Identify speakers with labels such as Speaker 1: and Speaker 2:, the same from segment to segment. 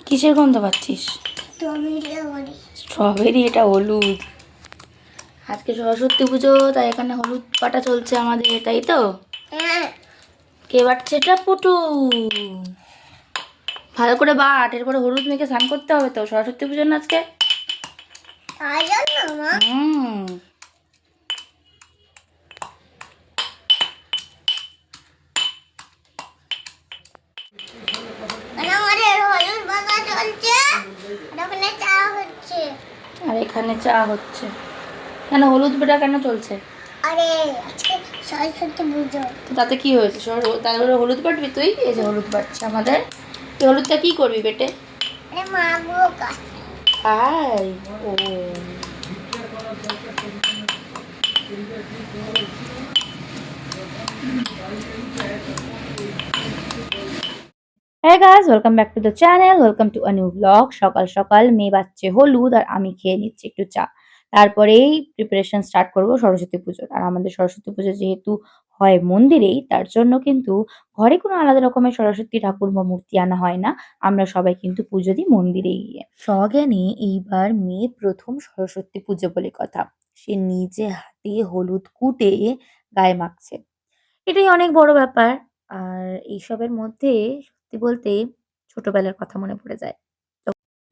Speaker 1: কিসের গন্ধ পাচ্ছিস? স্ট্রবেরি। এটা হলুদ। আজকে সরস্বতী পুজো, তাই এখানে হলুদ বাটা চলছে আমাদের, তাই তো? কে বাটছে এটা? পুটু। ভালো করে বাট, এরপরে হলুদ মেখে স্নান করতে হবে তো, সরস্বতী পুজো না আজকে। আর এখানে চা হচ্ছে। কেন হলুদ বেটা কেন চলছে?
Speaker 2: আরে আজকে সরস্বতী পুজো।
Speaker 1: তাতে কি হয়েছে? তাহলে হলুদ বাটবি তুই? এই যে হলুদ বাটছে আমাদের। এই হলুদটা কি করবি বেটে? খাই। ও হ্যাঁ guys, welcome back to the channel, welcome to a new blog. সকাল সকাল মেয়ে বাচ্চে হলুদ আর আমি খেয়ে নিচ্ছি একটু চা। তারপরেই প্রিপারেশন স্টার্ট করব সরস্বতী পুজোর। আর আমাদের সরস্বতী পুজো যেহেতু হয় মন্দিরেই, তার জন্য কিন্তু ঘরে কোনো আলাদা রকমের সরস্বতী ঠাকুর বা মূর্তি আনা হয় না। আমরা সবাই কিন্তু পুজো দিই মন্দিরেই গিয়ে। সজ্ঞানে এইবার মেয়ে প্রথম সরস্বতী পুজো বলে কথা। সে নিজে হাতে হলুদ কুটে গায়ে মাখছে। এটাই অনেক বড় ব্যাপার। আর এইসবের মধ্যে সত্যি বলতে ছোটবেলার কথা মনে পড়ে যায়।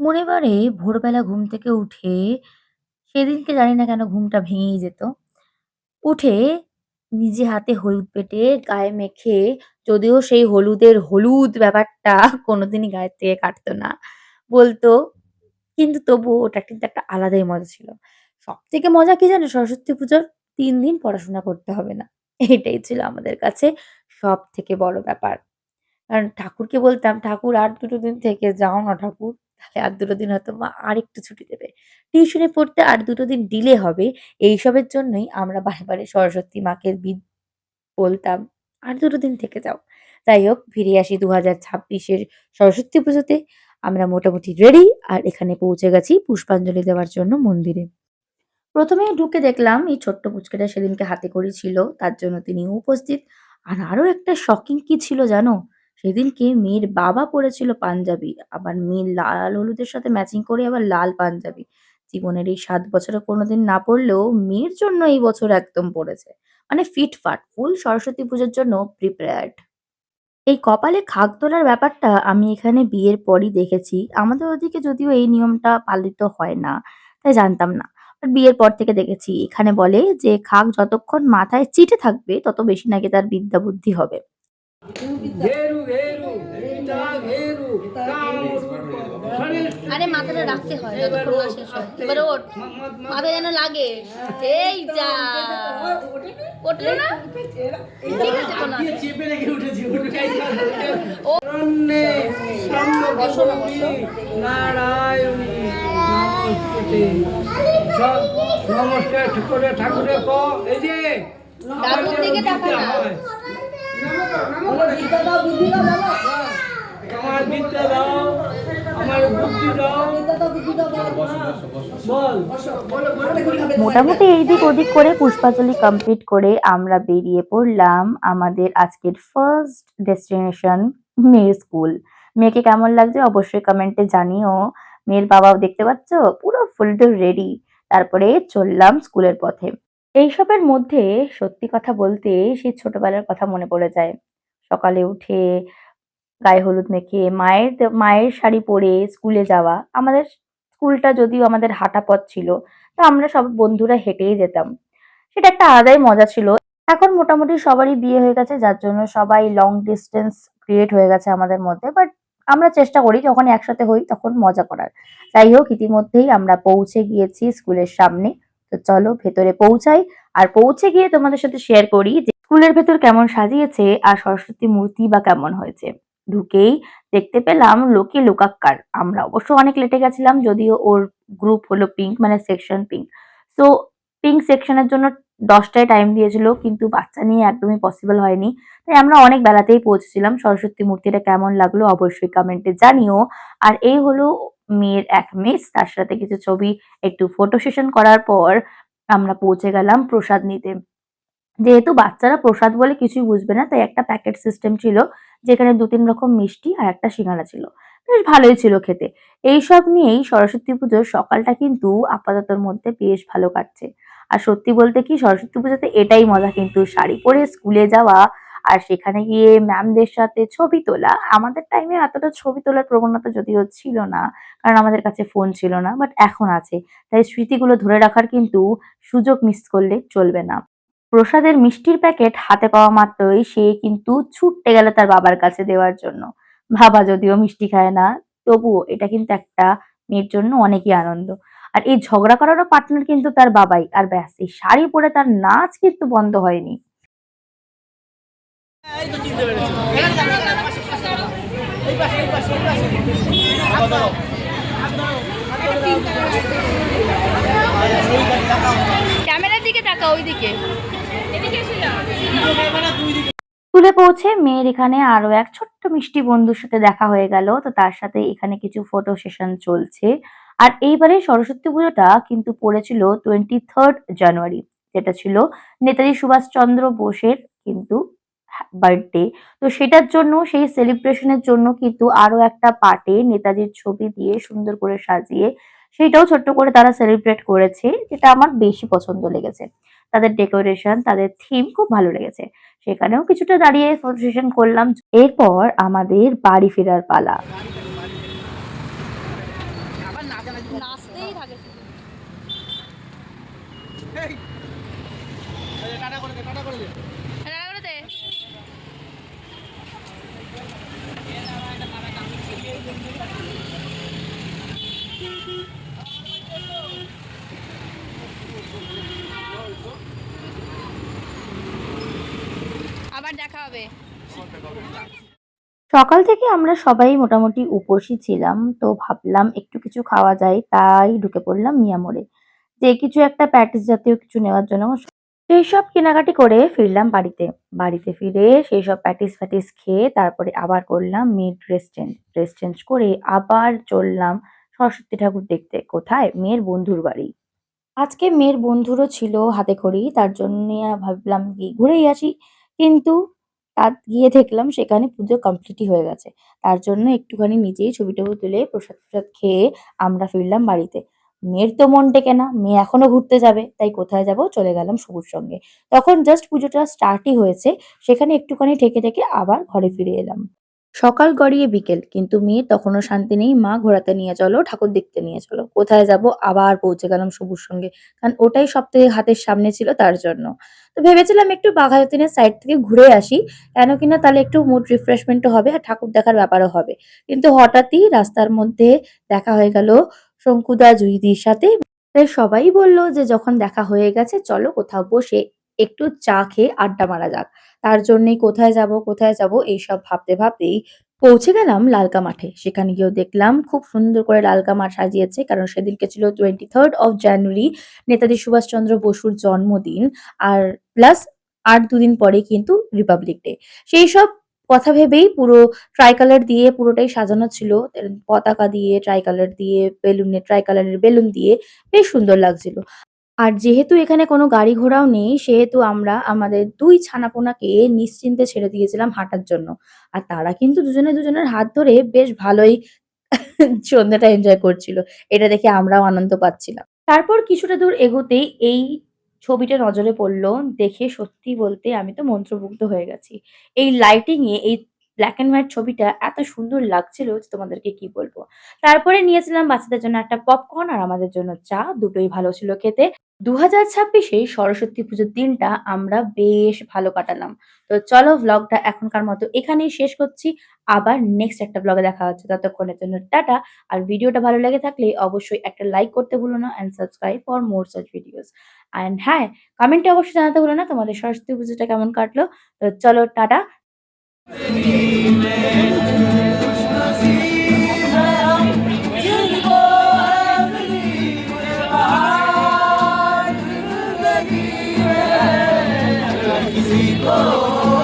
Speaker 1: মনে পড়ে ভোরবেলা ঘুম থেকে উঠে, সেদিনকে জানি না কেন ঘুমটা ভেঙেই যেত। উঠে নিজে হাতে হলুদ বেটে গায়ে মেখে, যদিও সেই হলুদের হলুদ ব্যাপারটা কোনোদিনই গায়ের থেকে কাটতো না। বলতো, কিন্তু তবুও ওটা কিন্তু একটা আলাদাই মজা ছিল। সবথেকে মজা কি জানো? সরস্বতী পুজোর ৩ দিন পড়াশোনা করতে হবে না। এটাই ছিল আমাদের কাছে সবথেকে বড় ব্যাপার। কারণ ঠাকুরকে বলতাম, "ঠাকুর আর ২ টো দিন থেকে যাও না ঠাকুর। তাহলে আর ২ টো দিন হয়তো মা আরেকটু ছুটি দেবে। টিউশনি পড়তে আর ২ টো দিন ডিলে হবে।" এইসবের জন্যই আমরা বারে, বারে সরস্বতী মাকে বলতাম, "আর ২ টো দিন থেকে যাও।" যাই হোক, ফিরে আসি ২০২৬ এর সরস্বতী পুজোতে। আমরা মোটামুটি রেডি আর এখানে পৌঁছে গেছি পুষ্পাঞ্জলি দেওয়ার জন্য মন্দিরে। প্রথমেই ঢুকে দেখলাম এই ছোট্ট পুচকেটা সেদিনকে হাতেখড়ি ছিল, তার জন্য তিনিও উপস্থিত। আর আরো একটা শকিং কি ছিল জানো? সেদিনকে মেয়ের বাবা পড়েছিল পাঞ্জাবি, আবার মেয়ের লাল হলুদের সাথে ম্যাচিং করে আবার লাল পাঞ্জাবি। জীবনের এই ৭ বছরে কোনোদিন না পড়লেও মেয়ের জন্য এই বছর একদম পড়েছে। মানে ফিটফাট, ফুল সরস্বতী পুজোর জন্য প্রিপেয়ার্ড। এই কপালে খাগ তোলার ব্যাপারটা আমি এখানে বিয়ের পরই দেখেছি। আমাদের ওদিকে যদিও এই নিয়মটা পালিত হয় না, তাই জানতাম না। বাট বিয়ের পর থেকে দেখেছি। এখানে বলে যে খাগ যতক্ষণ মাথায় চিটে থাকবে তত বেশি নাকি তার বিদ্যা বুদ্ধি হবে। আরে মাথাটা রাখতে হয় যতক্ষণ না শেষ হয়। এবার ওঠ, মাথা যেন লাগে। এই যা ওঠলো না, ঠিক আছে কোনো
Speaker 3: নমস্কার করে ঠাকুরের ক এই যে
Speaker 1: দাদুর দিকে তাকা না।
Speaker 3: আমার বিদ্যা দাও, আমার বুদ্ধি দাও।
Speaker 1: মোটামুটি এইদিক ওদিক করে পুষ্পাঞ্জলি কমপ্লিট করে আমরা বেরিয়ে পড়লাম আমাদের আজকের ফার্স্ট ডেস্টিনেশন, মেয়ের স্কুল। মেয়েকে কেমন লাগছে অবশ্যই কমেন্টে জানিও। মেয়ের বাবাও দেখতে পাচ্ছ পুরো ফুল টু রেডি। তারপরে চললাম স্কুলের পথে। এইসবের মধ্যে সত্যি কথা বলতে সেই ছোটবেলার কথা মনে পড়ে যায়। সকালে উঠে গায়ে হলুদ মেখে মায়ের শাড়ি পরে স্কুলে যাওয়া। আমাদের স্কুলটা যদিও আমাদের হাঁটা পথ ছিল, তো আমরা সব বন্ধুরা হেঁটেই যেতাম। সেটা একটা আলাদাই মজা ছিল। এখন মোটামুটি সবারই বিয়ে হয়ে গেছে, যার জন্য সবাই লং ডিস্টেন্স ক্রিয়েট হয়ে গেছে আমাদের মধ্যে। বাট আমরা চেষ্টা করি যখন একসাথে হই তখন মজা করার। যাই হোক, ইতিমধ্যেই আমরা পৌঁছে গিয়েছি স্কুলের সামনে। তো চলো ভেতরে পৌঁছাই। আর পৌঁছে গিয়ে তোমাদের সাথে শেয়ার করি যে স্কুলের ভেতর কেমন সাজিয়েছে আর সরস্বতী মূর্তি বা কেমন হয়েছে। ঢুকেই দেখতে পেলাম লোকে লোকাক্কার। আমরা অবশ্য অনেক লেটে গেছিলাম, যদিও ওর গ্রুপ হলো পিঙ্ক, মানে সেকশন পিঙ্ক। তো পিঙ্ক সেকশনের জন্য ১০টায় টাইম দিয়েছিল, কিন্তু বাচ্চা নিয়ে একদমই পসিবল হয়নি। তাই আমরা অনেক বেলাতেই পৌঁছেছিলাম। সরস্বতী মূর্তিটা কেমন লাগলো অবশ্যই কমেন্টে জানিও। আর এই হলো মেয়ের এক মিস, তার সাথে কিছু ছবি, একটু ফটো সেশন করার পর আমরা পৌঁছে গেলাম প্রসাদ নিতে। যেহেতু বাচ্চারা প্রসাদ বলে কিছুই বুঝবে না, তাই একটা প্যাকেট সিস্টেম ছিল। যেখানে ২-৩ রকম মিষ্টি আর একটা সিঙ্গারা ছিল। বেশ ভালোই ছিল খেতে। এইসব নিয়েই সরস্বতী পুজোর সকালটা কিন্তু আপাততর মধ্যে বেশ ভালো কাটছে। আর সত্যি বলতে কি সরস্বতী পুজোতে এটাই মজা কিন্তু শাড়ি পরে স্কুলে যাওয়া আর সেখানে গিয়ে ম্যামদের সাথে ছবি তোলা। আমাদের টাইমে এতটা ছবি তোলার প্রবণতা যদিও ছিল না। কারণ আমাদের কাছে ফোন ছিল না। বাট এখন আছে। তাই স্মৃতিগুলো ধরে রাখার কিন্তু সুযোগ মিস করলে চলবে না। প্রসাদের মিষ্টির প্যাকেট হাতে পাওয়া মাত্রই সে কিন্তু ছুট্টে গেল তার বাবার কাছে দেওয়ার জন্য। বাবা যদিও মিষ্টি খায় না, তবুও এটা কিন্তু একটা মেয়ের জন্য অনেকই আনন্দ। আর এই ঝগড়া করারও পার্টনার কিন্তু তার বাবাই। আর ব্যাস এই শাড়ি পরে তার নাচ কিন্তু বন্ধ হয়নি।
Speaker 3: এই তো চিনতে পেরেছি। এই পাশে, এই পাশে, এই পাশে। হাত ধরো। হাত ধরো।
Speaker 1: ক্যামেরার দিকে তাকাও, ওইদিকে। এদিকে এসে যাও। স্কুলে পৌঁছে মেয়ের এখানে আরো এক ছোট্ট মিষ্টি বন্ধুর সাথে দেখা হয়ে গেল। তো তার সাথে এখানে কিছু ফটো সেশন চলছে। আর এইবারে সরস্বতী পুজোটা কিন্তু পড়েছিল 23rd জানুয়ারি, যেটা ছিল নেতাজি সুভাষচন্দ্র বোসের কিন্তু বার্থডে। তো সেটার জন্য সেই সেলিব্রেশনের জন্য কিন্তু আরো একটা পার্টে নেতাজির ছবি দিয়ে সুন্দর করে সাজিয়ে সেটাও ছোট্ট করে তারা সেলিব্রেট করেছে, যেটা আমার বেশি পছন্দ লেগেছে। তাদের ডেকোরেশন, তাদের থিম খুব ভালো লেগেছে। সেখানেও কিছুটা দাঁড়িয়ে ফটো সেশন করলাম। এরপর আমাদের বাড়ি ফেরার পালা। নাচতেই থাকে শুধু।
Speaker 3: টাটা করে দে, টাটা করে দে।
Speaker 1: টাটা করে দে। আবার দেখা হবে। সকাল থেকে আমরা সবাই মোটামুটি উপোসই ছিলাম। তো ভাবলাম একটু কিছু খাওয়া যায়, তাই ঢুকে পড়লাম মিয়া মোড়ে। যে কিছু একটা প্যাটিস জাতীয় কিছু নেওয়ার জন্য। সেইসব কেনাকাটি করে ফিরলাম বাড়িতে। বাড়িতে ফিরে সেইসব প্যাটিস-ফ্যাটিস খেয়ে তারপরে আবার করলাম মেয়ের ড্রেস চেঞ্জ। ড্রেস চেঞ্জ করে আবার চললাম সরস্বতী ঠাকুর দেখতে। কোথায়? মেয়ের বন্ধুর বাড়ি। আজকে মেয়ের বন্ধুরও ছিল হাতেখড়ি। তার জন্যে ভাবলাম কি ঘুরেই আসি। কিন্তু গিয়ে দেখলাম সেখানে পুজো কমপ্লিটই হয়ে গেছে। তার জন্য একটুখানি নিজেই ছবি-টবি তুলে প্রসাদ-ফ্রসাদ খেয়ে আমরা ফিরলাম বাড়িতে। মেয়ের তো মন টেকে না। মেয়ে এখনো ঘুরতে যাবে। তাই কোথায় যাবো? চলে গেলাম সবুর সঙ্গে। তখন জাস্ট পুজোটা স্টার্টই হয়েছে। সেখানে একটুখানি থেকে আবার ঘরে ফিরে এলাম। সকাল গড়িয়ে বিকেল। কিন্তু মেয়ের তখনও শান্তি নেই। মা ঘোরাতে নিয়ে চলো, ঠাকুর দেখতে নিয়ে চলো। কোথায় যাবো? আবার পৌঁছে গেলাম সবুর সঙ্গে। কারণ ওটাই সবথেকে হাতের সামনে ছিল তার জন্য। তো ভেবেছিলাম একটু বাঘাযতীনের সাইড থেকে ঘুরে আসি। কেন কিনা তাহলে একটু মুড রিফ্রেশমেন্ট ও হবে আর ঠাকুর দেখার ব্যাপারও হবে। কিন্তু হঠাৎই রাস্তার মধ্যে দেখা হয়ে গেল শঙ্কুদা, জুঁইদির সাথে। তাই সবাই বলল যে যখন দেখা হয়ে গেছে চলো কোথাও বসে একটু চা খেয়ে আড্ডা মারা যাক। তার জন্যেই কোথায় যাবো এইসব ভাবতেই পৌঁছে গেলাম লালকা মাঠে। সেখানে গিয়েও দেখলাম খুব সুন্দর করে লালকা মাঠ সাজিয়েছে। কারণ সেদিনকে ছিল 23rd of January, Netaji Subhash Chandra বসুর জন্মদিন। আর প্লাস আর ২ দিন পরেই কিন্তু রিপাবলিক ডে। সেইসব কথা ভেবেই পুরো ট্রাই কালার দিয়ে পুরোটাই সাজানো ছিল। পতাকা দিয়ে, ট্রাই কালারের বেলুন দিয়ে বেশ সুন্দর লাগছিল। আর যেহেতু এখানে কোনো গাড়ি ঘোড়াও নেই, সেহেতু আমরা আমাদের ২ ছানাপোনাকে নিশ্চিন্তে ছেড়ে দিয়েছিলাম হাঁটার জন্য। আর তারা কিন্তু দুজনে দুজনের হাত ধরে বেশ ভালোই সন্ধ্যাটা এনজয় করছিল। এটা দেখে আমরাও আনন্দ পাচ্ছিলাম। তারপর কিছুটা দূর এগোতেই এই ছবিটা নজরে পড়ল। দেখে সত্যি বলতে আমি তো মন্ত্রমুগ্ধ হয়ে গেছি। এই লাইটিং এ এই ব্লাক অ্যান্ড হোয়াইট ছবিটা এত সুন্দর লাগছিল যে তোমাদেরকে কি বলব। তারপরে নিয়েছিলাম বাচ্চাদের জন্য একটা পপকর্ন আর আমাদের জন্য চা। দুটোই ভালো ছিল খেতে। ২০২৬ সরস্বতী পুজোর দিনটা আমরা বেশ ভালো কাটালাম। তো চলো ভ্লগটা এখনকার মতো এখানেই শেষ করছি। আবার নেক্সট একটা ভ্লগে দেখা হচ্ছে। ততক্ষণের জন্য টাটা। আর ভিডিওটা ভালো লেগে থাকলে অবশ্যই একটা লাইক করতে ভুলো না and subscribe for more such videos. And হ্যাঁ, কমেন্টে অবশ্যই জানাতে ভুলো না তোমাদের সরস্বতী পুজোটা কেমন কাটলো। তো চলো টাটা।
Speaker 3: किसी को